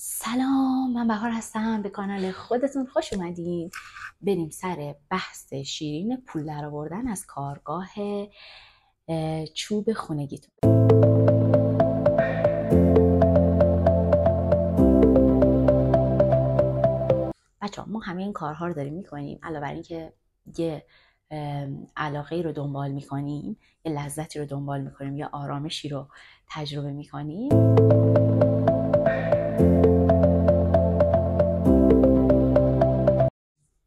سلام، من بهار هستم. به کانال خودتون خوش اومدین. بریم سر بحث شیرین پول درآوردن از کارگاه چوب خونگیتون. بچه‌ها، ما همه این کارها رو داریم میکنیم علاوه بر اینکه یه علاقه رو دنبال میکنیم، یه لذتی رو دنبال میکنیم، یا آرامشی رو تجربه میکنیم.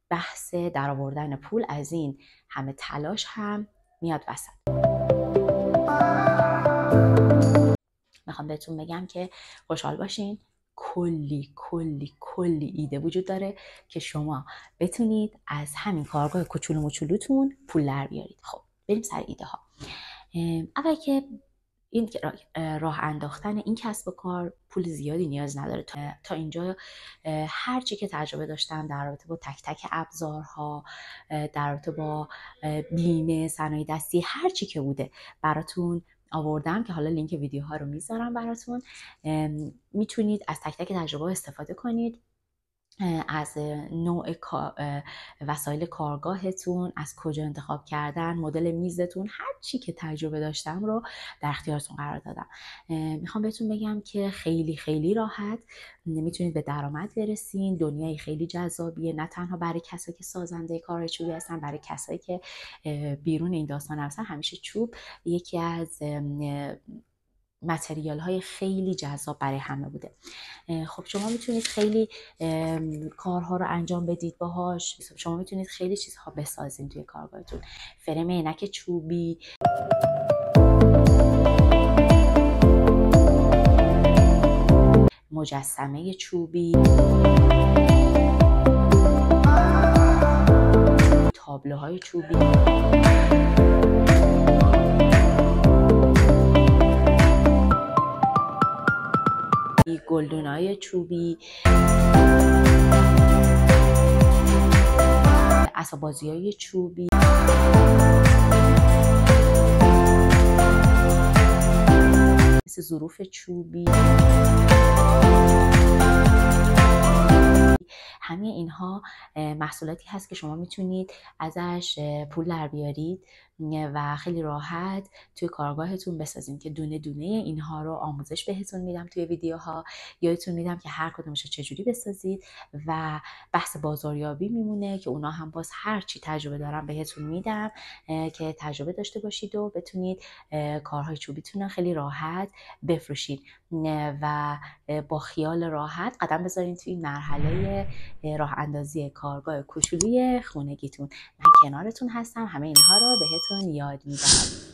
بحث درآوردن پول از این همه تلاش هم میاد وسط. میخوام بهتون بگم که خوشحال باشین. کلی ایده وجود داره که شما بتونید از همین کارگاه کوچولو موچولوتون پول در بیارید. خب بریم سر ایده ها. اول که این راه انداختن این کسب و کار پول زیادی نیاز نداره. تا اینجا هر چی که تجربه داشتم در رابطه با تک تک ابزارها، در رابطه با بیمه، صنایع دستی، هر چی که بوده براتون آوردم که حالا لینک ویدیوها رو میذارم براتون. میتونید از تک تک تجربه استفاده کنید، از نوع وسایل کارگاهتون، از کجا انتخاب کردن، مدل میزتون، هر چی که تجربه داشتم رو در اختیارتون قرار دادم. میخوام بهتون بگم که خیلی راحت میتونید به درآمد برسین. دنیای خیلی جذابیه، نه تنها برای کسایی که سازنده کار چوبی هستن، برای کسایی که بیرون این داستان هستن. همیشه چوب یکی از متریال های خیلی جذاب برای همه بوده. خب شما میتونید خیلی کارها رو انجام بدید باهاش. شما میتونید خیلی چیزها بسازید توی کارگاهتون. فرم عینک چوبی، مجسمه چوبی، تابلوهای چوبی، گلدونای چوبی، عصابازیای چوبی، مثل ظروف چوبی. همه اینها محصولاتی هست که شما میتونید ازش پول در بیارید و خیلی راحت توی کارگاهتون بسازین که دونه دونه اینها رو آموزش بهتون میدم توی ویدیوها. یادتون میدم که هر کدومش رو چجوری بسازید و بحث بازاریابی میمونه که اونا هم باز هر چی تجربه دارم بهتون میدم که تجربه داشته باشید و بتونید کارهای چوبیتون رو خیلی راحت بفروشید و با خیال راحت قدم بذارین توی مرحله راه اندازی کارگاه کوچولوی خونگیتون. من کنارتون هستم، همه اینها رو بهتون یاد میدم.